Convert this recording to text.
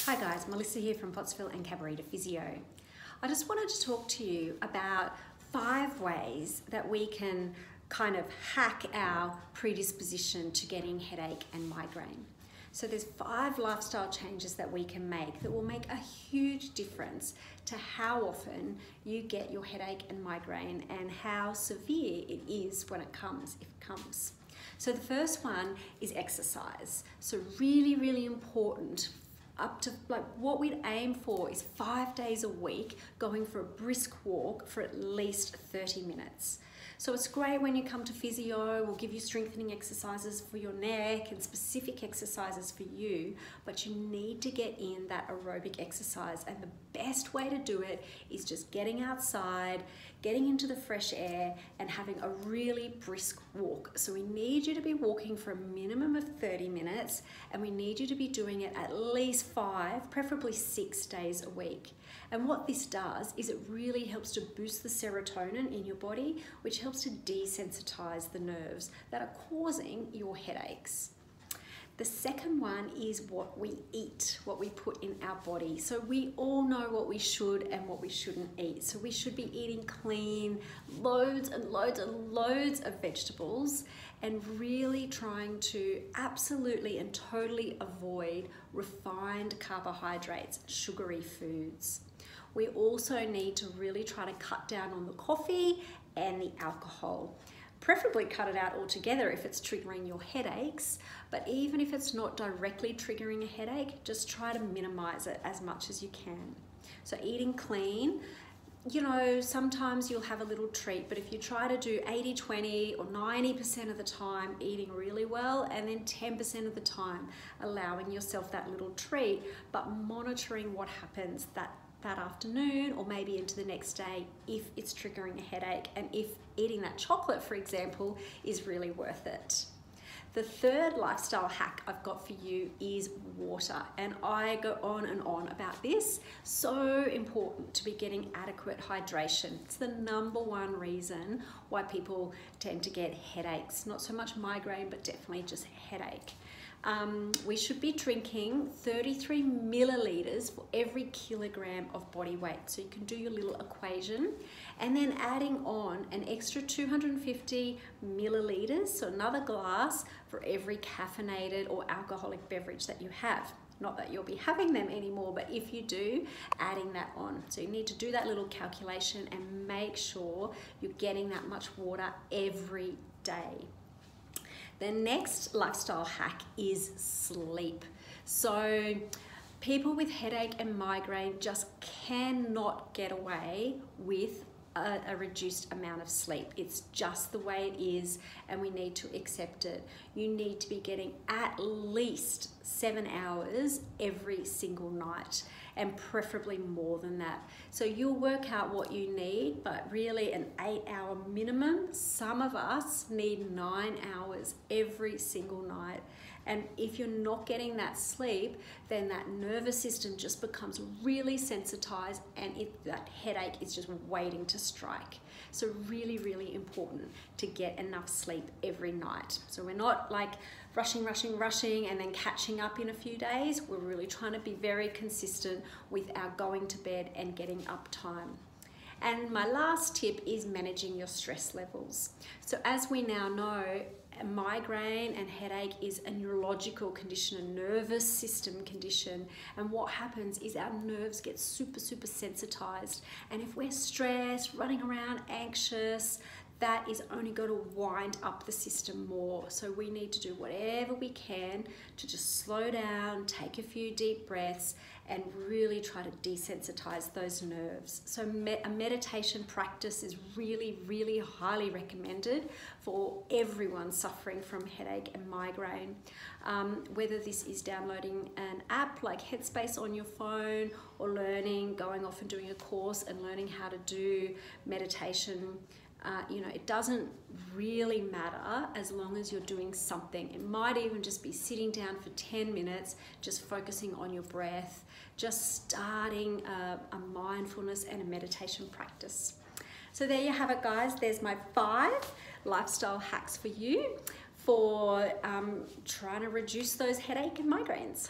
Hi guys, Melissa here from Pottsville and Cabarita Physio. I just wanted to talk to you about 5 ways that we can kind of hack our predisposition to getting headache and migraine. So there's 5 lifestyle changes that we can make that will make a huge difference to how often you get your headache and migraine and how severe it is when it comes, if it comes. So the first one is exercise. So really important. Up to what we'd aim for is 5 days a week going for a brisk walk for at least 30 minutes. So it's great when you come to physio, we'll give you strengthening exercises for your neck and specific exercises for you, but you need to get in that aerobic exercise, and the best way to do it is just getting outside, getting into the fresh air and having a really brisk walk. So we need you to be walking for a minimum of 30 minutes, and we need you to be doing it at least 5, preferably 6 days a week. And what this does is it really helps to boost the serotonin in your body, which helps to desensitize the nerves that are causing your headaches. The second one is what we eat, what we put in our body. So we all know what we should and what we shouldn't eat. So we should be eating clean, loads and loads of vegetables, and really trying to absolutely and totally avoid refined carbohydrates, sugary foods. We also need to really try to cut down on the coffee and the alcohol. Preferably cut it out altogether if it's triggering your headaches, but even if it's not directly triggering a headache, just try to minimize it as much as you can. So eating clean, you know, sometimes you'll have a little treat, but if you try to do 80-20 or 90% of the time eating really well, and then 10% of the time allowing yourself that little treat, but monitoring what happens that afternoon or maybe into the next day if it's triggering a headache, and if eating that chocolate, for example, is really worth it. The third lifestyle hack I've got for you is water, and I go on and on about this. So important to be getting adequate hydration. It's the #1 reason why people tend to get headaches. Not so much migraine, but definitely just headache. We should be drinking 33 milliliters for every kilogram of body weight. So you can do your little equation, and then adding on an extra 250 milliliters, so another glass for every caffeinated or alcoholic beverage that you have. Not that you'll be having them anymore, but if you do, adding that on. So you need to do that little calculation and make sure you're getting that much water every day. The next lifestyle hack is sleep. So people with headache and migraine just cannot get away with a reduced amount of sleep. It's just the way it is, and we need to accept it. You need to be getting at least 7 hours every single night, and preferably more than that. So you'll work out what you need, but really an 8-hour minimum. Some of us need 9 hours every single night. And if you're not getting that sleep, then that nervous system just becomes really sensitized, and that headache is just waiting to strike. So really important to get enough sleep every night. So we're not like rushing and then catching up in a few days. We're really trying to be very consistent with our going to bed and getting up time. And my last tip is managing your stress levels. So as we now know, a migraine and headache is a neurological condition, a nervous system condition. And what happens is our nerves get super sensitized. And if we're stressed, running around, anxious, that is only going to wind up the system more. So we need to do whatever we can to just slow down, take a few deep breaths, and really try to desensitize those nerves. So a meditation practice is really highly recommended for everyone suffering from headache and migraine. Whether this is downloading an app like Headspace on your phone, or going off and doing a course and learning how to do meditation. You know, it doesn't really matter as long as you're doing something. It might even just be sitting down for 10 minutes, just focusing on your breath, just starting a mindfulness and a meditation practice. So there you have it, guys. There's my 5 lifestyle hacks for you for trying to reduce those headache and migraines.